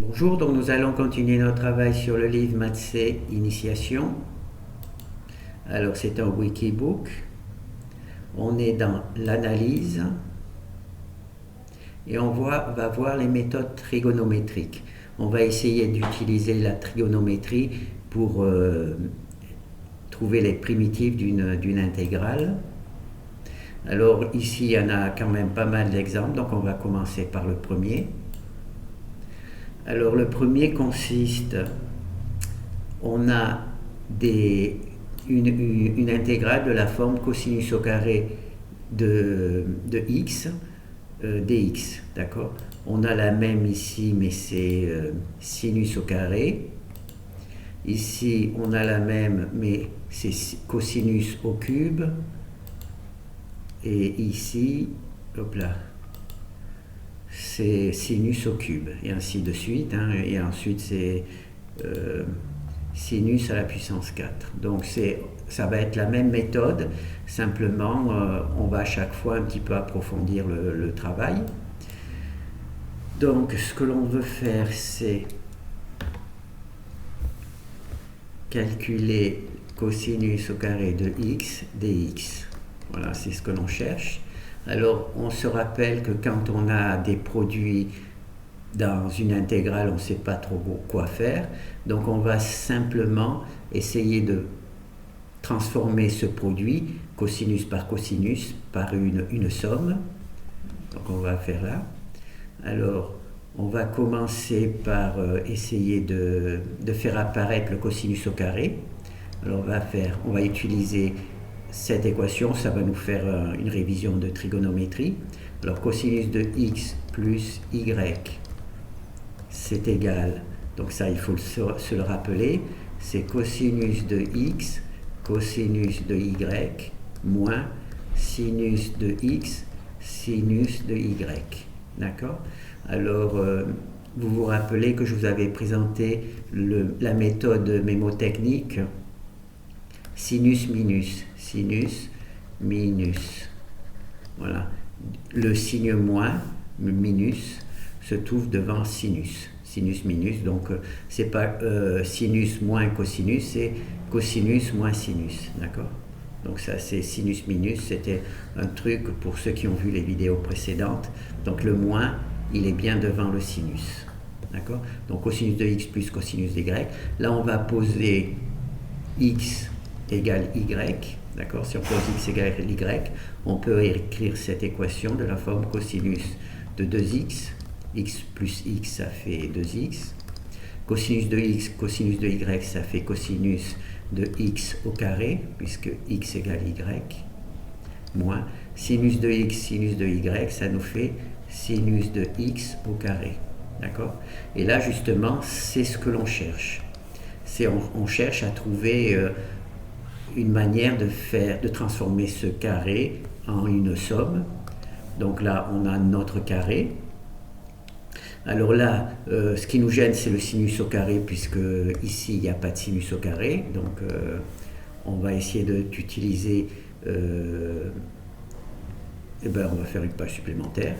Bonjour, donc nous allons continuer notre travail sur le livre Maths C Initiation. Alors c'est un wikibook. On est dans l'analyse et on va voir les méthodes trigonométriques. On va essayer d'utiliser la trigonométrie pour trouver les primitives d'une intégrale. Alors ici il y en a quand même pas mal d'exemples, donc on va commencer par le premier. Alors le premier consiste, on a une intégrale de la forme cosinus au carré de x dx, d'accord. On a la même ici, mais c'est sinus au carré. Ici on a la même, mais c'est cosinus au cube. Et ici, hop là, c'est sinus au cube, et ainsi de suite, hein, et ensuite c'est sinus à la puissance 4. Donc ça va être la même méthode, simplement on va à chaque fois un petit peu approfondir le travail. Donc ce que l'on veut faire, c'est calculer cosinus au carré de x dx. Voilà, c'est ce que l'on cherche. Alors, on se rappelle que quand on a des produits dans une intégrale, on ne sait pas trop quoi faire. Donc, on va simplement essayer de transformer ce produit, cosinus par cosinus, par une somme. Donc, on va faire là. Alors, on va commencer par essayer de faire apparaître le cosinus au carré. Alors, on va utiliser cette équation, ça va nous faire une révision de trigonométrie. Alors cosinus de x plus y, c'est égal, donc ça il faut se le rappeler, c'est cosinus de x, cosinus de y, moins sinus de x, sinus de y. D'accord? Alors, vous vous rappelez que je vous avais présenté la méthode mémotechnique sinus minus. Sinus minus. Voilà. Le signe moins, minus, se trouve devant sinus. Sinus minus, donc c'est pas sinus moins cosinus, c'est cosinus moins sinus. D'accord? Donc ça c'est sinus minus, c'était un truc pour ceux qui ont vu les vidéos précédentes. Donc le moins, il est bien devant le sinus. D'accord? Donc cosinus de x plus cosinus d'y. Là on va poser x égale y. D'accord? Si on pose x égale y, on peut écrire cette équation de la forme cosinus de 2x, x plus x, ça fait 2x, cosinus de x, cosinus de y, ça fait cosinus de x au carré, puisque x égale y, moins sinus de x, sinus de y, ça nous fait sinus de x au carré. D'accord? Et là, justement, c'est ce que l'on cherche. On cherche à trouver une manière de transformer ce carré en une somme. Donc là, on a notre carré. Alors là, ce qui nous gêne, c'est le sinus au carré, puisque ici, il n'y a pas de sinus au carré. Donc, on va essayer d'utiliser... on va faire une page supplémentaire.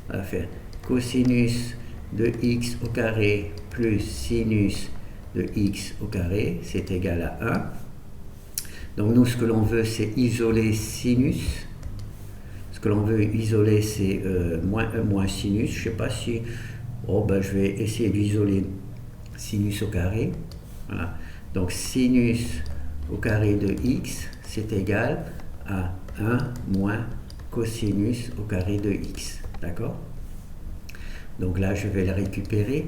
On va faire cosinus de x au carré plus sinus de x au carré, c'est égal à 1. Donc nous, ce que l'on veut, c'est isoler sinus. Ce que l'on veut isoler, c'est moins sinus. Je ne sais pas si... je vais essayer d'isoler sinus au carré. Voilà. Donc sinus au carré de x, c'est égal à 1 moins cosinus au carré de x. D'accord? Donc là, je vais le récupérer.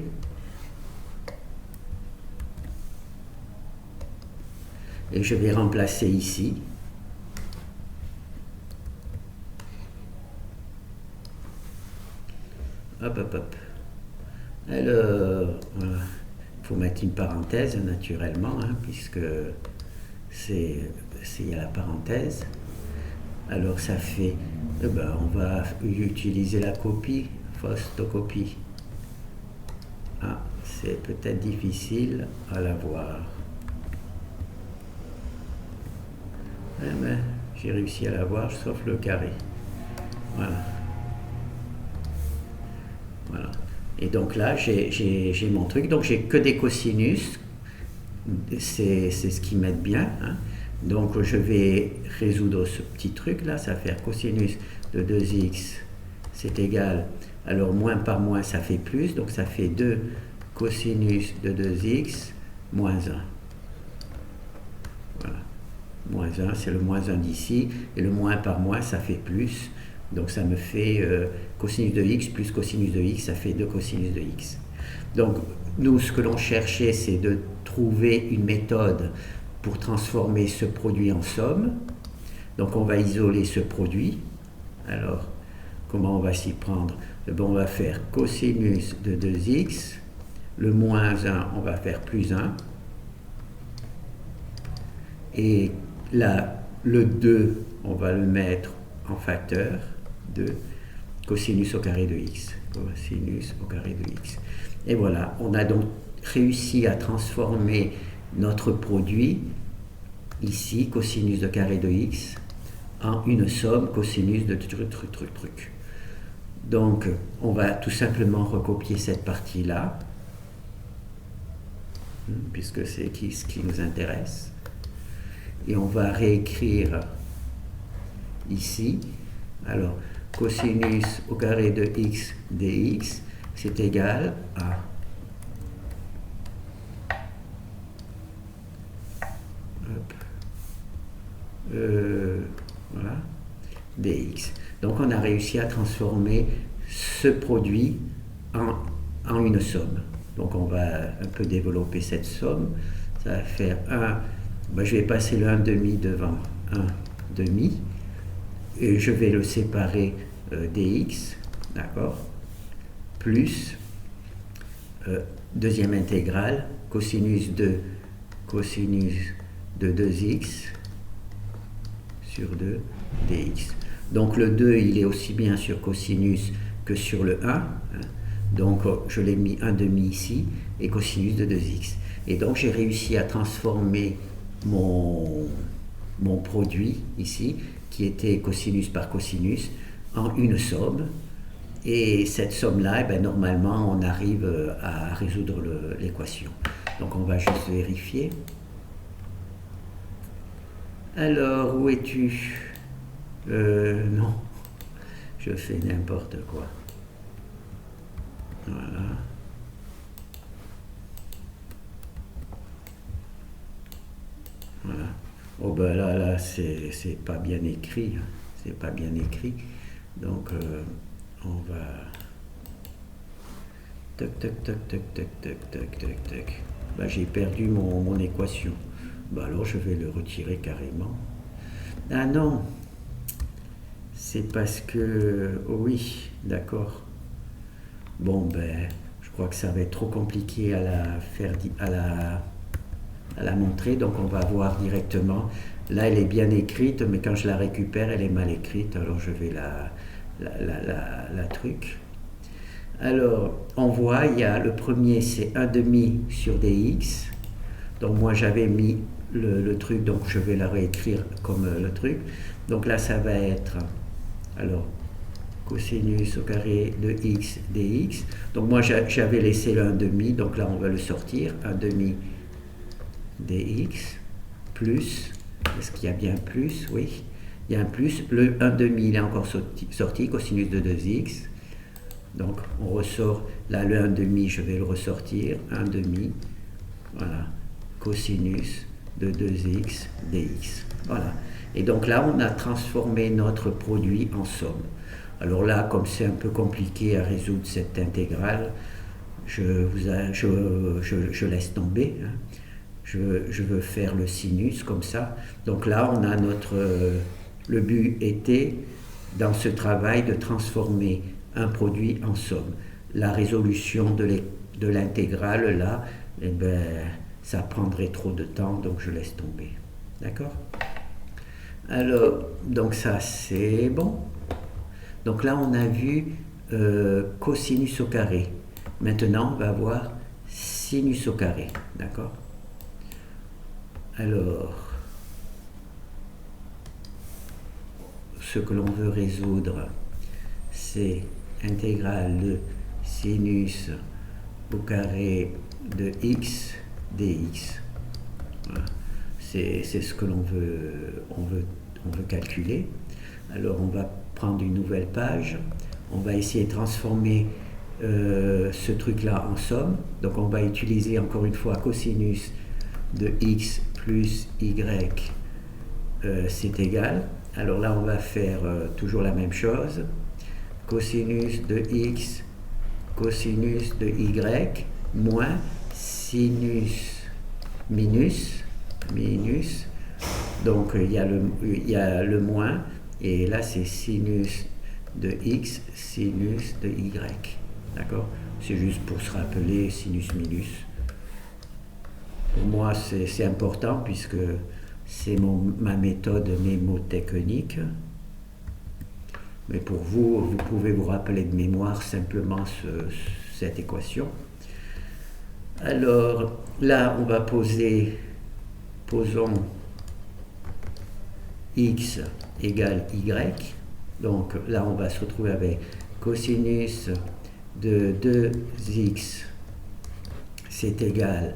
Et je vais remplacer ici. Hop, hop, hop. Alors, voilà. Il faut mettre une parenthèse naturellement, hein, puisque il y a la parenthèse. Alors ça fait, on va utiliser la copie, photocopie. Ah, c'est peut-être difficile à la voir. J'ai réussi à l'avoir, sauf le carré. Voilà. Et donc là, j'ai mon truc. Donc j'ai que des cosinus. C'est ce qui m'aide bien. Hein. Donc je vais résoudre ce petit truc là. Ça va faire cosinus de 2x, c'est égal. Alors moins par moins, ça fait plus. Donc ça fait 2 cosinus de 2x moins 1. Voilà. Moins 1, c'est le moins 1 d'ici. Et le moins par moins, ça fait plus. Donc ça me fait cosinus de x plus cosinus de x, ça fait 2 cosinus de x. Donc nous, ce que l'on cherchait, c'est de trouver une méthode pour transformer ce produit en somme. Donc on va isoler ce produit. Alors, comment on va s'y prendre? Bon, on va faire cosinus de 2x. Le moins 1, on va faire plus 1. Et là, le 2, on va le mettre en facteur de cosinus au carré de x. Cosinus au carré de x. Et voilà, on a donc réussi à transformer notre produit, ici, cosinus de carré de x, en une somme cosinus de truc. Donc, on va tout simplement recopier cette partie-là, puisque c'est ce qui nous intéresse. Et on va réécrire ici. Alors, cosinus au carré de x dx, c'est égal à voilà, dx. Donc on a réussi à transformer ce produit en une somme. Donc on va un peu développer cette somme. Ça va faire 1, ben je vais passer le 1 demi devant 1 demi, et je vais le séparer dx, d'accord, plus deuxième intégrale, cosinus de 2x sur 2 dx. Donc le 2, il est aussi bien sur cosinus que sur le 1. Hein. Donc je l'ai mis 1 demi ici, et cosinus de 2x. Et donc j'ai réussi à transformer mon produit ici, qui était cosinus par cosinus, en une somme. Et cette somme-là, eh bien, normalement, on arrive à résoudre l'équation. Donc on va juste vérifier. Alors, où es-tu? Non, je fais n'importe quoi. Voilà. Voilà. Oh ben là, c'est pas bien écrit. Hein. C'est pas bien écrit. Donc, on va... Tac, tac, tac, tac, tac, tac, tac, tac, tac. Ben, j'ai perdu mon équation. Ben alors, je vais le retirer carrément. Ah non, c'est parce que... Oh oui, d'accord. Bon, ben, je crois que ça va être trop compliqué à la montrer, donc on va voir directement. Là, elle est bien écrite, mais quand je la récupère, elle est mal écrite, alors je vais la truc. Alors, on voit, il y a le premier, c'est 1 demi sur dx. Donc moi, j'avais mis le truc, donc je vais la réécrire comme le truc. Donc là, ça va être, alors, cosinus au carré de x dx. Donc moi, j'avais laissé le 1 demi, donc là, on va le sortir. 1 demi dx plus, est-ce qu'il y a bien plus? Oui, il y a un plus. Le 1 demi, il est encore sorti, cosinus de 2x. Donc on ressort, là le 1 demi, je vais le ressortir, 1 demi, voilà, cosinus de 2x dx. Voilà. Et donc là, on a transformé notre produit en somme. Alors là, comme c'est un peu compliqué à résoudre cette intégrale, je laisse tomber. Hein. Je veux faire le sinus comme ça. Donc là, on a le but était, dans ce travail, de transformer un produit en somme. La résolution de l'intégrale, là, eh ben, ça prendrait trop de temps, donc je laisse tomber. D'accord? Alors, donc ça, c'est bon. Donc là, on a vu cosinus au carré. Maintenant, on va voir sinus au carré. D'accord? Alors, ce que l'on veut résoudre, c'est intégrale de sinus au carré de x dx. Voilà. C'est ce que l'on veut calculer. Alors on va prendre une nouvelle page, on va essayer de transformer ce truc-là en somme. Donc on va utiliser encore une fois cosinus de x plus y, c'est égal. Alors là on va faire toujours la même chose. Cosinus de x, cosinus de y, moins sinus minus. Donc il y a le moins, et là c'est sinus de x, sinus de y. D'accord? C'est juste pour se rappeler sinus minus. Pour moi c'est important puisque c'est ma méthode mnémotechnique. Mais pour vous, vous pouvez vous rappeler de mémoire simplement cette équation. Alors là on va posons x égale y. Donc là on va se retrouver avec cosinus de 2x, c'est égal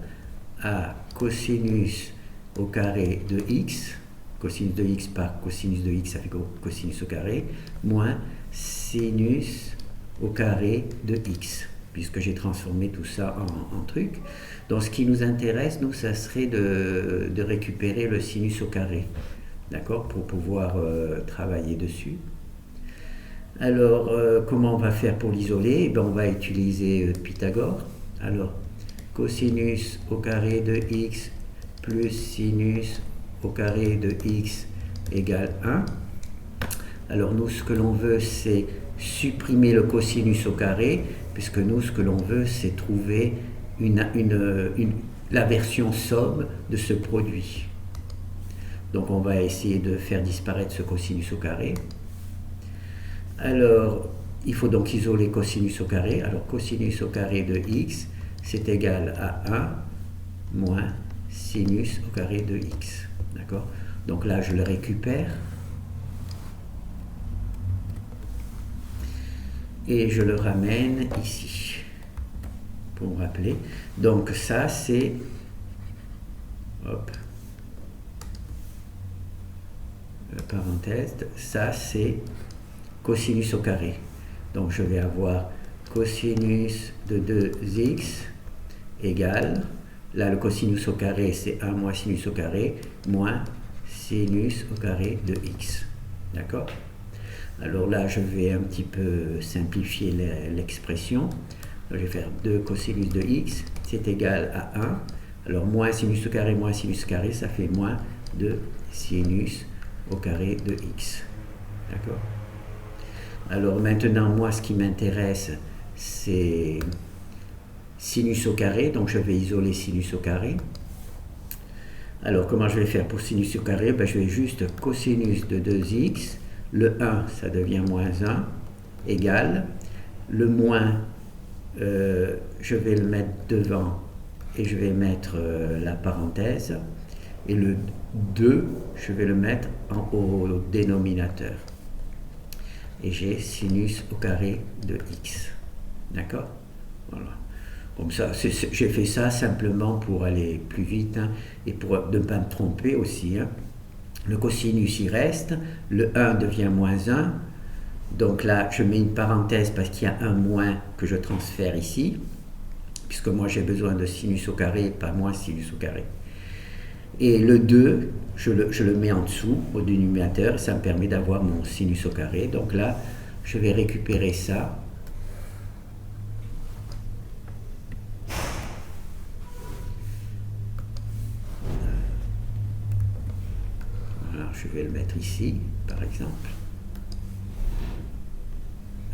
à cosinus au carré de x, cosinus de x par cosinus de x, ça fait cosinus au carré, moins sinus au carré de x, puisque j'ai transformé tout ça en truc. Donc ce qui nous intéresse, nous, ça serait de récupérer le sinus au carré, d'accord, pour pouvoir travailler dessus. Alors, comment on va faire pour l'isoler? Eh bien, on va utiliser Pythagore. Alors, cosinus au carré de x plus sinus au carré de x égale 1. Alors, nous, ce que l'on veut, c'est supprimer le cosinus au carré, puisque nous, ce que l'on veut, c'est trouver la version somme de ce produit. Donc, on va essayer de faire disparaître ce cosinus au carré. Alors, il faut donc isoler cosinus au carré. Alors, cosinus au carré de x, c'est égal à 1 moins sinus au carré de x. D'accord? Donc là, je le récupère. Et je le ramène ici, pour me rappeler. Donc ça, c'est... Hop. Parenthèse. Ça, c'est cosinus au carré. Donc je vais avoir cosinus de 2x égale, là le cosinus au carré c'est 1 moins sinus au carré, moins sinus au carré de x. D'accord? Alors là je vais un petit peu simplifier l'expression. Je vais faire 2 cosinus de x, c'est égal à 1. Alors moins sinus au carré moins sinus au carré, ça fait moins de sinus au carré de x. D'accord? Alors maintenant, moi, ce qui m'intéresse, c'est sinus au carré. Donc, je vais isoler sinus au carré. Alors, comment je vais faire pour sinus au carré? Ben, je vais juste cosinus de 2x. Le 1, ça devient moins 1, égale. Le moins, je vais le mettre devant et je vais mettre la parenthèse. Et le 2, je vais le mettre au dénominateur. Et j'ai sinus au carré de x. D'accord? Voilà. Comme ça, j'ai fait ça simplement pour aller plus vite, hein, et pour ne pas me tromper aussi. Hein. Le cosinus, il reste. Le 1 devient moins 1. Donc là, je mets une parenthèse parce qu'il y a un moins que je transfère ici. Puisque moi, j'ai besoin de sinus au carré, pas moins sinus au carré. Et le 2, je le mets en dessous, au dénominateur, ça me permet d'avoir mon sinus au carré. Donc là, je vais récupérer ça. Alors, je vais le mettre ici, par exemple.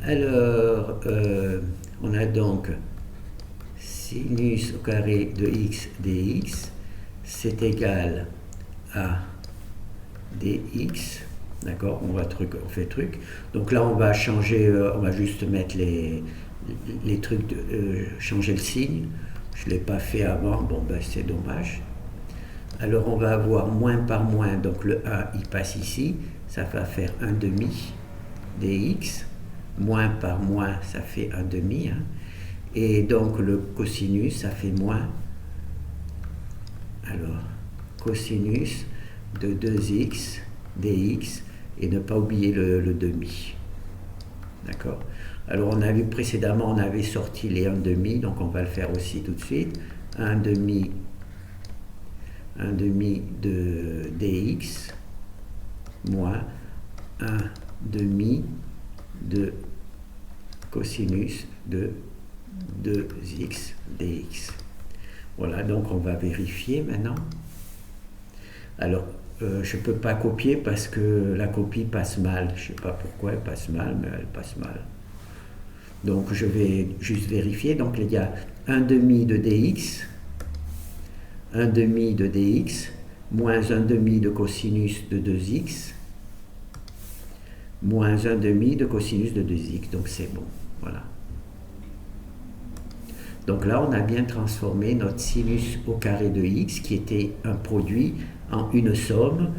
Alors, on a donc sinus au carré de x dx. C'est égal à dx, d'accord, on fait truc. Donc là, on va changer, on va juste mettre les trucs, changer le signe. Je ne l'ai pas fait avant, bon ben c'est dommage. Alors on va avoir moins par moins, donc le 1 il passe ici, ça va faire 1 demi dx, moins par moins ça fait 1 demi, hein. Et donc le cosinus, ça fait moins. Alors, cosinus de 2x dx, et ne pas oublier le demi. D'accord? Alors on a vu précédemment, on avait sorti les 1 demi, donc on va le faire aussi tout de suite. 1 demi de dx moins 1 demi de cosinus de 2x dx. Voilà, donc on va vérifier maintenant. Alors, je ne peux pas copier parce que la copie passe mal. Je ne sais pas pourquoi elle passe mal, mais elle passe mal. Donc, je vais juste vérifier. Donc, il y a 1 demi de dx, 1 demi de dx, moins 1 demi de cosinus de 2x, moins 1 demi de cosinus de 2x. Donc, c'est bon. Voilà. Donc là, on a bien transformé notre sinus au carré de x, qui était un produit, en une somme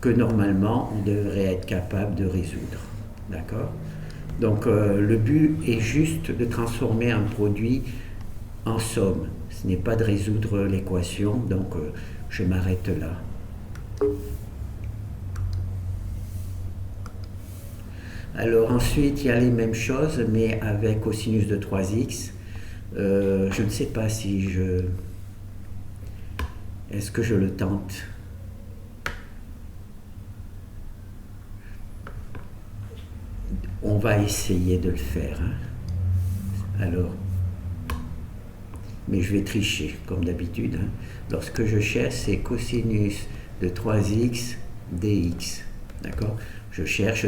que normalement, on devrait être capable de résoudre. D'accord? Donc le but est juste de transformer un produit en somme. Ce n'est pas de résoudre l'équation, donc je m'arrête là. Alors ensuite, il y a les mêmes choses, mais avec cosinus de 3x. Je ne sais pas si je... Est-ce que je le tente? On va essayer de le faire. Hein. Alors, mais je vais tricher, comme d'habitude. Hein. Lorsque je cherche, c'est cosinus de 3x dx. D'accord? Je cherche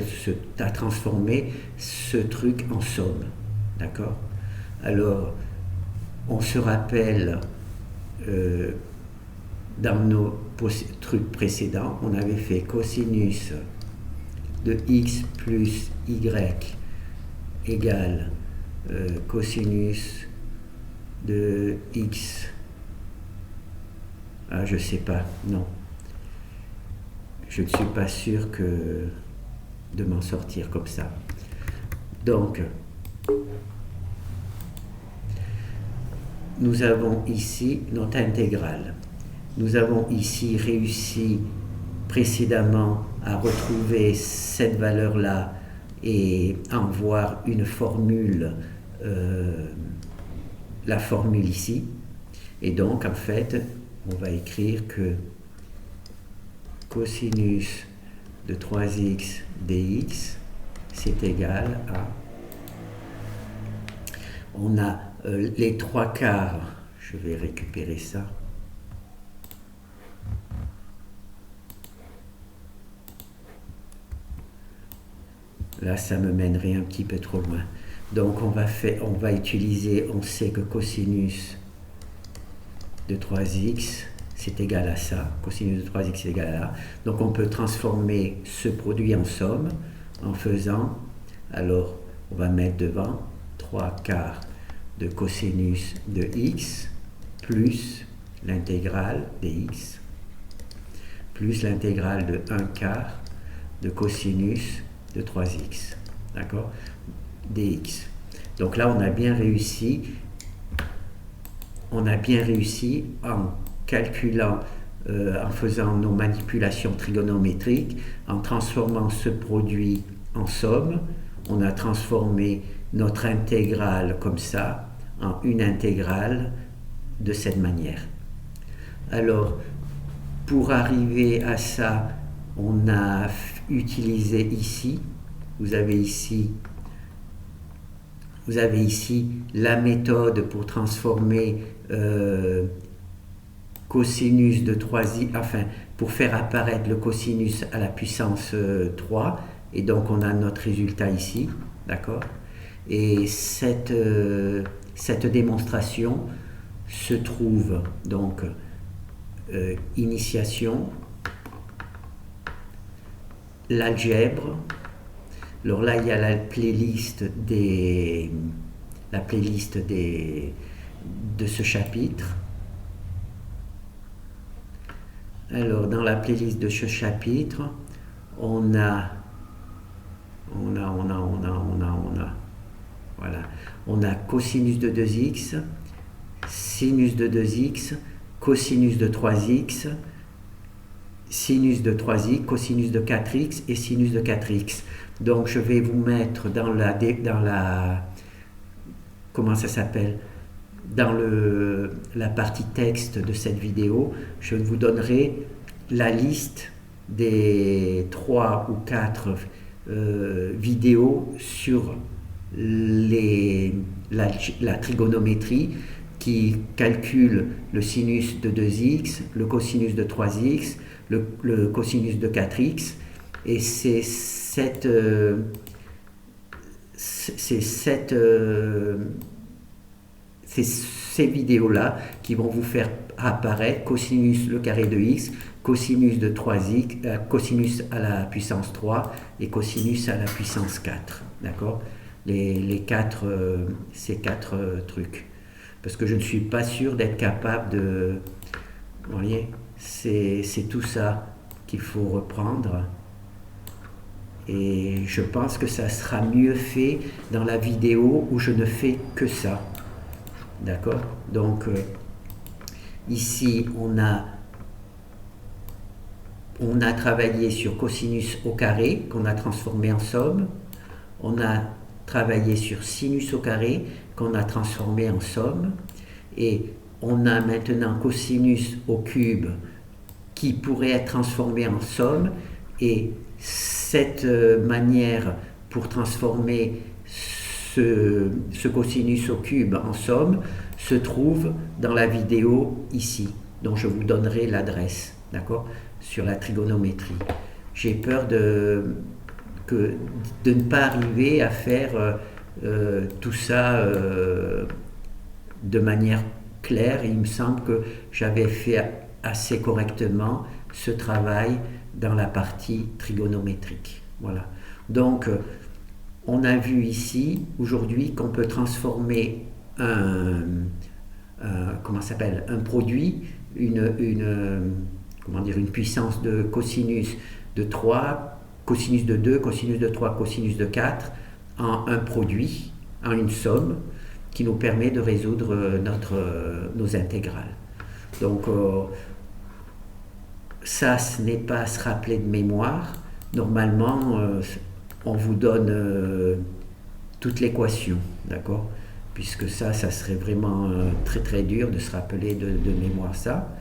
à transformer ce truc en somme. D'accord? Alors, on se rappelle, dans nos trucs précédents, on avait fait cosinus de x plus y égale cosinus de x. Ah, je sais pas, non. Je ne suis pas sûr de m'en sortir comme ça. Donc, nous avons ici notre intégrale. Nous avons ici réussi précédemment à retrouver cette valeur-là et en voir une formule, la formule ici. Et donc, en fait, on va écrire que cosinus de 3x dx, c'est égal à... On a les 3/4, je vais récupérer ça. Là, ça me mènerait un petit peu trop loin. Donc, on va utiliser, on sait que cosinus de 3x, c'est égal à ça. Cosinus de 3x, c'est égal à là. Donc, on peut transformer ce produit en somme en faisant, alors, on va mettre devant 3/4 de cosinus de x plus l'intégrale dx plus l'intégrale de 1/4 de cosinus de 3x, d'accord, dx. Donc là, on a bien réussi en calculant, en faisant nos manipulations trigonométriques, en transformant ce produit en somme, on a transformé notre intégrale comme ça en une intégrale de cette manière. Alors, pour arriver à ça, on a utilisé ici, vous avez ici la méthode pour transformer cosinus de 3i, enfin, pour faire apparaître le cosinus à la puissance 3, et donc on a notre résultat ici, d'accord? Et cette démonstration se trouve donc initiation, l'algèbre. Alors là, il y a la playlist de ce chapitre. Alors, dans la playlist de ce chapitre, on a Voilà. On a cosinus de 2x, sinus de 2x, cosinus de 3x, sinus de 3x, cosinus de 4x et sinus de 4x. Donc je vais vous mettre dans la comment ça s'appelle, dans la partie texte de cette vidéo, je vous donnerai la liste des 3 ou 4 vidéos sur la trigonométrie qui calcule le sinus de 2x, le cosinus de 3x, le cosinus de 4x, et c'est ces vidéos-là qui vont vous faire apparaître cosinus le carré de x, cosinus de 3x, cosinus à la puissance 3 et cosinus à la puissance 4. D'accord ? Ces 4 trucs. Parce que je ne suis pas sûr d'être capable de... Vous voyez, c'est tout ça qu'il faut reprendre. Et je pense que ça sera mieux fait dans la vidéo où je ne fais que ça. D'accord? Donc, ici, on a travaillé sur cosinus au carré, qu'on a transformé en somme. On a travaillé sur sinus au carré, qu'on a transformé en somme. Et on a maintenant cosinus au cube, qui pourrait être transformé en somme. Et cette manière pour transformer ce cosinus au cube en somme se trouve dans la vidéo ici, dont je vous donnerai l'adresse, d'accord, sur la trigonométrie. J'ai peur de ne pas arriver à faire tout ça de manière claire. Il me semble que j'avais fait assez correctement ce travail dans la partie trigonométrique. Voilà. Donc, on a vu ici, aujourd'hui, qu'on peut transformer un produit, une puissance de cosinus de 3, cosinus de 2, cosinus de 3, cosinus de 4, en un produit, en une somme, qui nous permet de résoudre nos intégrales. Donc, ça, ce n'est pas à se rappeler de mémoire. Normalement, on vous donne toute l'équation, d'accord? Puisque ça serait vraiment très très dur de se rappeler de mémoire ça.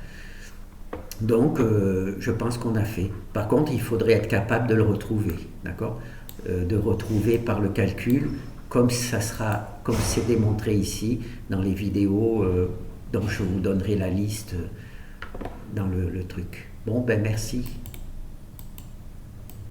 Donc, je pense qu'on a fait. Par contre, il faudrait être capable de le retrouver, d'accord? De retrouver par le calcul, comme c'est démontré ici dans les vidéos dont je vous donnerai la liste dans le truc. Bon, ben merci.